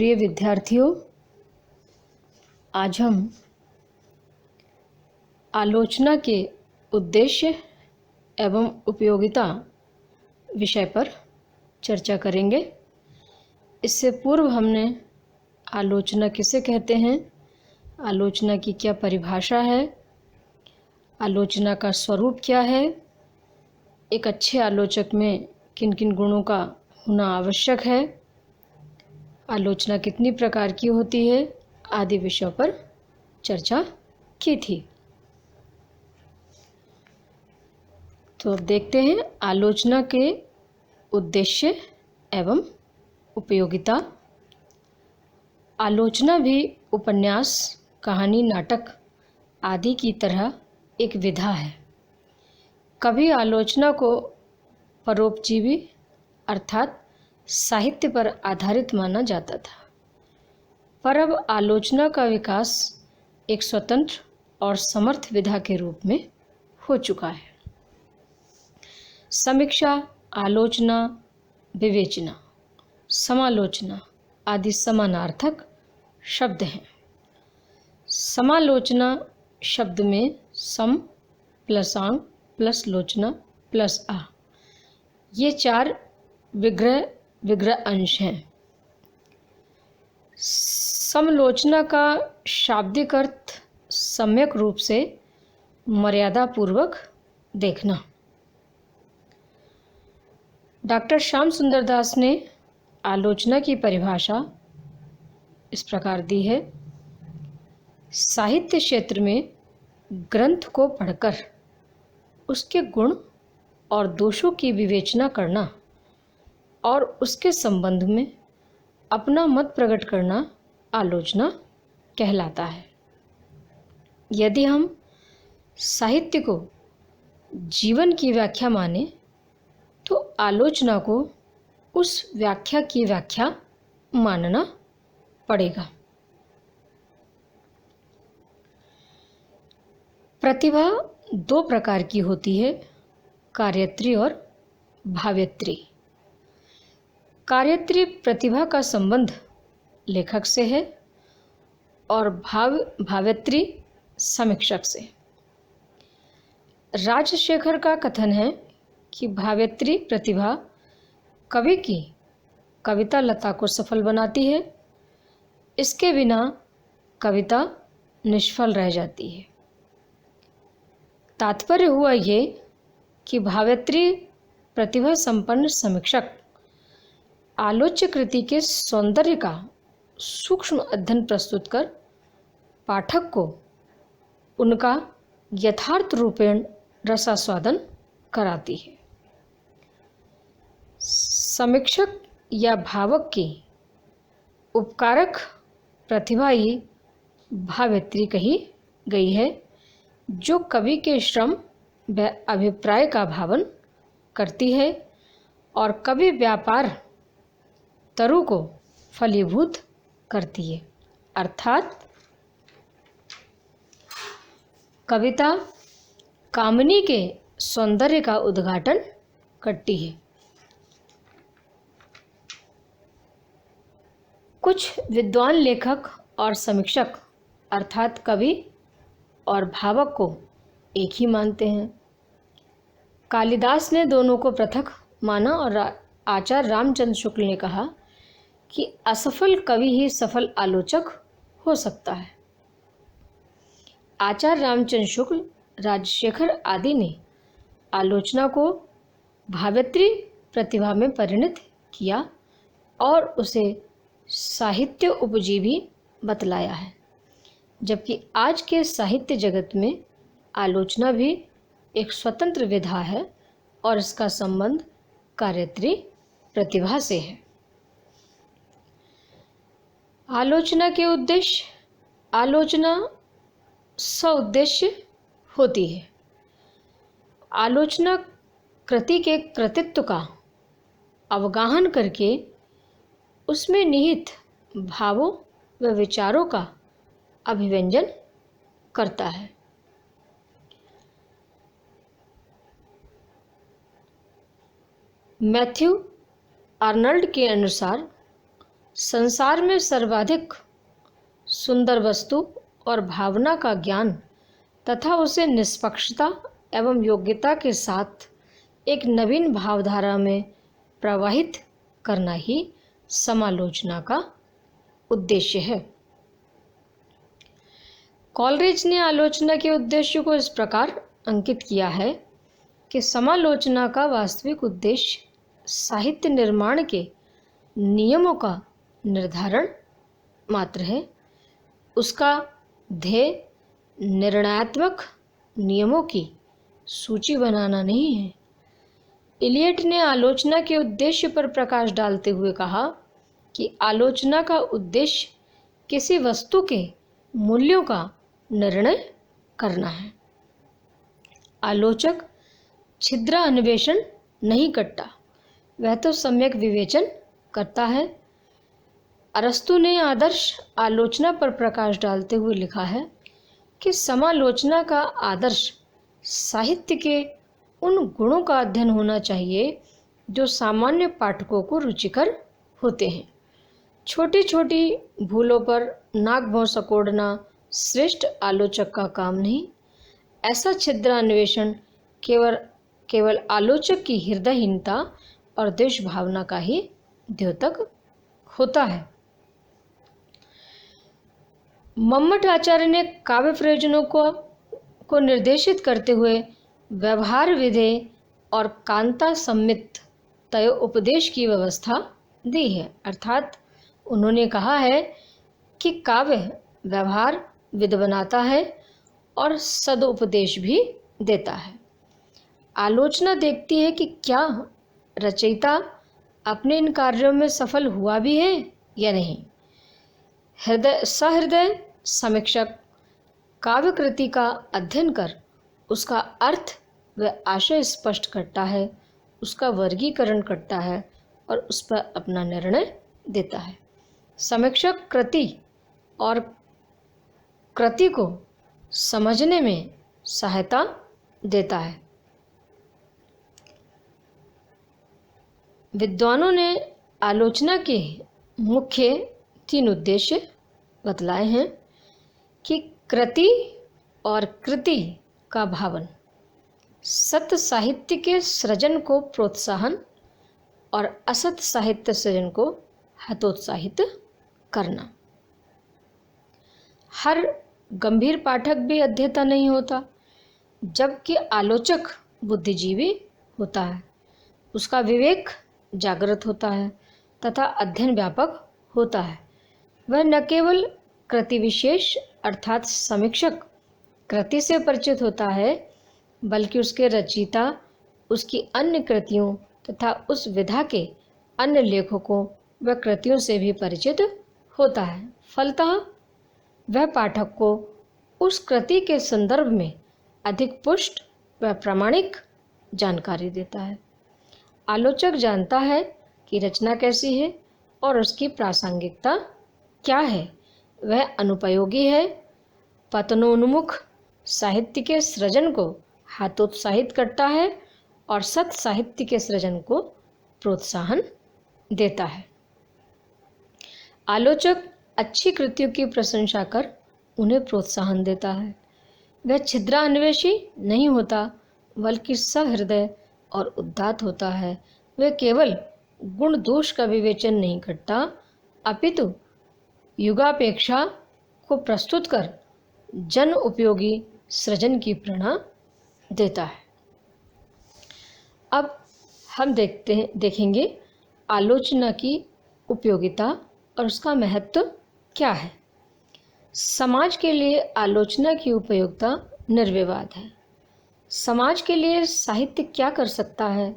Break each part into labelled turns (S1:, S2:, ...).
S1: प्रिय विद्यार्थियों, आज हम आलोचना के उद्देश्य एवं उपयोगिता विषय पर चर्चा करेंगे। इससे पूर्व हमने आलोचना किसे कहते हैं, आलोचना की क्या परिभाषा है, आलोचना का स्वरूप क्या है, एक अच्छे आलोचक में किन किन गुणों का होना आवश्यक है, आलोचना कितनी प्रकार की होती है आदि विषयों पर चर्चा की थी। तो अब देखते हैं आलोचना के उद्देश्य एवं उपयोगिता। आलोचना भी उपन्यास, कहानी, नाटक आदि की तरह एक विधा है। कभी आलोचना को परोपजीवी अर्थात साहित्य पर आधारित माना जाता था, पर अब आलोचना का विकास एक स्वतंत्र और समर्थ विधा के रूप में हो चुका है। समीक्षा, आलोचना, विवेचना, समालोचना आदि समानार्थक शब्द हैं। समालोचना शब्द में सम प्लस आंग प्लस लोचना प्लस आ, ये चार विग्रह अंश हैं। समलोचना का शाब्दिक अर्थ सम्यक रूप से मर्यादा पूर्वक देखना। डॉक्टर श्याम सुंदर दास ने आलोचना की परिभाषा इस प्रकार दी है: साहित्य क्षेत्र में ग्रंथ को पढ़कर उसके गुण और दोषों की विवेचना करना और उसके संबंध में अपना मत प्रकट करना आलोचना कहलाता है। यदि हम साहित्य को जीवन की व्याख्या माने तो आलोचना को उस व्याख्या की व्याख्या मानना पड़ेगा। प्रतिभा दो प्रकार की होती है, कार्यत्री और भाव्यत्री। कार्यत्री प्रतिभा का संबंध लेखक से है और भाव्यत्री समीक्षक से। राजशेखर का कथन है कि भाव्यत्री प्रतिभा कवि की कविता लता को सफल बनाती है, इसके बिना कविता निष्फल रह जाती है। तात्पर्य हुआ ये कि भाव्यत्री प्रतिभा संपन्न समीक्षक आलोच्य कृति के सौंदर्य का सूक्ष्म अध्ययन प्रस्तुत कर पाठक को उनका यथार्थ रूपेण रसास्वादन कराती है। समीक्षक या भावक की उपकारक प्रतिभा ही भाव्यत्री कही गई है, जो कवि के श्रम व अभिप्राय का भावन करती है और कवि व्यापार तरु को फलीभूत करती है, अर्थात कविता कामनी के सौंदर्य का उद्घाटन करती है। कुछ विद्वान लेखक और समीक्षक अर्थात कवि और भावक को एक ही मानते हैं। कालिदास ने दोनों को पृथक माना और आचार्य रामचंद्र शुक्ल ने कहा कि असफल कवि ही सफल आलोचक हो सकता है। आचार्य रामचंद्र शुक्ल, राजशेखर आदि ने आलोचना को भाव्यत्री प्रतिभा में परिणत किया और उसे साहित्य उपजीवी बतलाया है, जबकि आज के साहित्य जगत में आलोचना भी एक स्वतंत्र विधा है और इसका संबंध कार्यत्री प्रतिभा से है। आलोचना के उद्देश्य। आलोचना सउद्देश्य होती है। आलोचना कृति के कृतित्व का अवगाहन करके उसमें निहित भावों व विचारों का अभिव्यंजन करता है। मैथ्यू आर्नल्ड के अनुसार संसार में सर्वाधिक सुंदर वस्तु और भावना का ज्ञान तथा उसे निष्पक्षता एवं योग्यता के साथ एक नवीन भावधारा में प्रवाहित करना ही समालोचना का उद्देश्य है। कॉलरिज ने आलोचना के उद्देश्य को इस प्रकार अंकित किया है कि समालोचना का वास्तविक उद्देश्य साहित्य निर्माण के नियमों का निर्धारण मात्र है। उसका ध्येय निर्णयात्मक नियमों की सूची बनाना नहीं है। इलियट ने आलोचना के उद्देश्य पर प्रकाश डालते हुए कहा कि आलोचना का उद्देश्य किसी वस्तु के मूल्यों का निर्णय करना है। आलोचक छिद्र अन्वेषण नहीं करता, वह तो सम्यक विवेचन करता है। अरस्तु ने आदर्श आलोचना पर प्रकाश डालते हुए लिखा है कि समालोचना का आदर्श साहित्य के उन गुणों का अध्ययन होना चाहिए जो सामान्य पाठकों को रुचिकर होते हैं। छोटी छोटी भूलों पर नाक भौं सकोड़ना श्रेष्ठ आलोचक का काम नहीं। ऐसा छिद्र अन्वेषण केवल आलोचक की हृदयहीनता और देश भावना का ही द्योतक होता है। मम्मट आचार्य ने काव्य प्रयोजनों को निर्देशित करते हुए व्यवहार विधेय और कांता सम्मित तय उपदेश की व्यवस्था दी है। अर्थात उन्होंने कहा है कि काव्य व्यवहार विध बनाता है और सदुपदेश भी देता है। आलोचना देखती है कि क्या रचयिता अपने इन कार्यों में सफल हुआ भी है या नहीं। सहृदय समीक्षक काव्य कृति का अध्ययन कर उसका अर्थ व आशय स्पष्ट करता है, उसका वर्गीकरण करता है और उस पर अपना निर्णय देता है। समीक्षक कृति और कृति को समझने में सहायता देता है। विद्वानों ने आलोचना के मुख्य 3 उद्देश्य बतलाए हैं कि कृति और कृति का भावन, सत्य साहित्य के सृजन को प्रोत्साहन और असत साहित्य सृजन को हतोत्साहित करना। हर गंभीर पाठक भी अध्येता नहीं होता, जबकि आलोचक बुद्धिजीवी होता है। उसका विवेक जागृत होता है तथा अध्ययन व्यापक होता है। वह न केवल कृति विशेष अर्थात समीक्षक कृति से परिचित होता है, बल्कि उसके रचयिता, उसकी अन्य कृतियों तथा उस विधा के अन्य लेखकों व कृतियों से भी परिचित होता है। फलतः वह पाठक को उस कृति के संदर्भ में अधिक पुष्ट व प्रामाणिक जानकारी देता है। आलोचक जानता है कि रचना कैसी है और उसकी प्रासंगिकता क्या है। वह अनुपयोगी है, पतनोन्मुख साहित्य के सृजन को हतोत्साहित करता है और सत साहित्य के सृजन को प्रोत्साहन देता है। आलोचक अच्छी कृतियों की प्रशंसा कर उन्हें प्रोत्साहन देता है। वह छिद्रान्वेषी नहीं होता, बल्कि सहृदय और उदात्त होता है। वह केवल गुण दोष का विवेचन नहीं करता, अपितु युगापेक्षा को प्रस्तुत कर जन उपयोगी सृजन की प्रेरणा देता है। अब हम देखेंगे आलोचना की उपयोगिता और उसका महत्व क्या है। समाज के लिए आलोचना की उपयोगिता निर्विवाद है। समाज के लिए साहित्य क्या कर सकता है,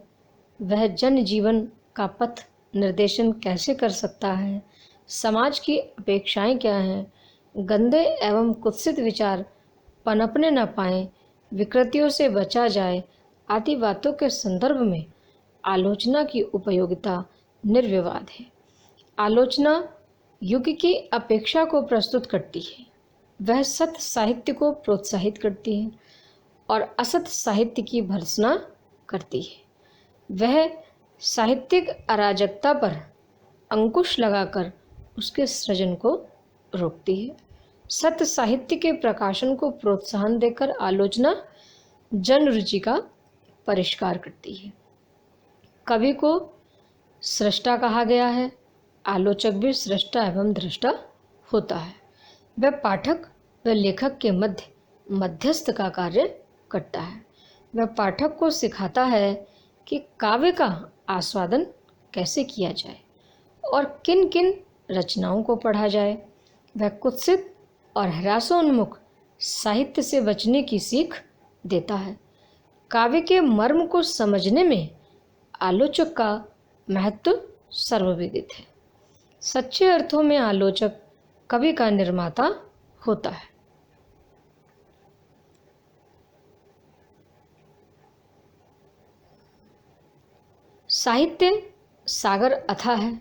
S1: वह जन जीवन का पथ निर्देशन कैसे कर सकता है, समाज की अपेक्षाएं क्या हैं, गंदे एवं कुत्सित विचार पनपने न पाएं, विकृतियों से बचा जाए आदि बातों के संदर्भ में आलोचना की उपयोगिता निर्विवाद है। आलोचना युग की अपेक्षा को प्रस्तुत करती है। वह सत्य साहित्य को प्रोत्साहित करती है और असत साहित्य की भर्त्सना करती है। वह साहित्यिक अराजकता पर अंकुश लगाकर उसके सृजन को रोकती है। सत्य साहित्य के प्रकाशन को प्रोत्साहन देकर आलोचना जन रुचि का परिष्कार करती है। कवि को सृष्टा कहा गया है, आलोचक भी सृष्टा एवं दृष्टा होता है। वह पाठक व लेखक के मध्यस्थ का कार्य करता है। वह पाठक को सिखाता है कि काव्य का आस्वादन कैसे किया जाए और किन किन रचनाओं को पढ़ा जाए। वह कुत्सित और ह्रासोन्मुख साहित्य से बचने की सीख देता है। काव्य के मर्म को समझने में आलोचक का महत्व सर्वविदित है। सच्चे अर्थों में आलोचक कवि का निर्माता होता है। साहित्य सागर अथाह है।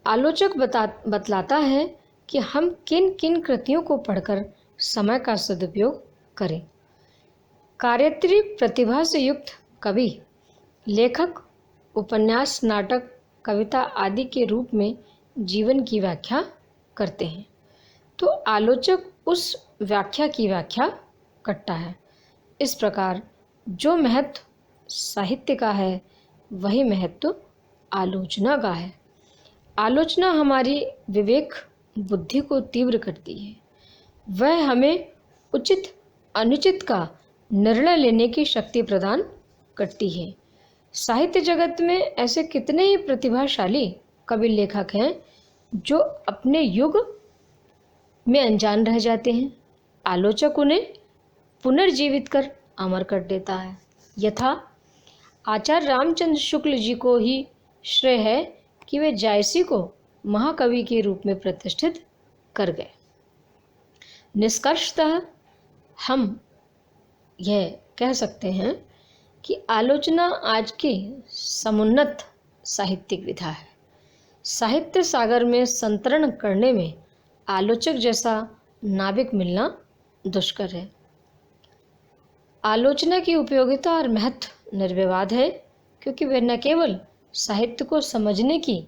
S1: आलोचक बतलाता है कि हम किन किन कृतियों को पढ़कर समय का सदुपयोग करें। कार्यत्री प्रतिभा से युक्त कवि, लेखक उपन्यास, नाटक, कविता आदि के रूप में जीवन की व्याख्या करते हैं, तो आलोचक उस व्याख्या की व्याख्या करता है। इस प्रकार जो महत्व साहित्य का है वही महत्व आलोचना का है। आलोचना हमारी विवेक बुद्धि को तीव्र करती है। वह हमें उचित अनुचित का निर्णय लेने की शक्ति प्रदान करती है। साहित्य जगत में ऐसे कितने ही प्रतिभाशाली कवि लेखक हैं जो अपने युग में अनजान रह जाते हैं। आलोचक उन्हें पुनर्जीवित कर अमर कर देता है। यथा आचार्य रामचंद्र शुक्ल जी को ही श्रेय है कि वे जायसी को महाकवि के रूप में प्रतिष्ठित कर गए। निष्कर्षतः हम यह कह सकते हैं कि आलोचना आज की समुन्नत साहित्यिक विधा है। साहित्य सागर में संतरण करने में आलोचक जैसा नाविक मिलना दुष्कर है। आलोचना की उपयोगिता और महत्व निर्विवाद है, क्योंकि वह न केवल साहित्य को समझने की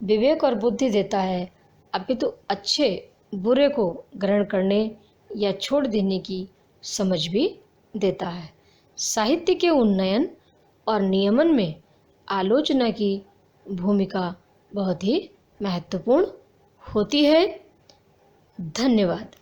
S1: विवेक और बुद्धि देता है, अपितु अच्छे बुरे को ग्रहण करने या छोड़ देने की समझ भी देता है। साहित्य के उन्नयन और नियमन में आलोचना की भूमिका बहुत ही महत्वपूर्ण होती है। धन्यवाद।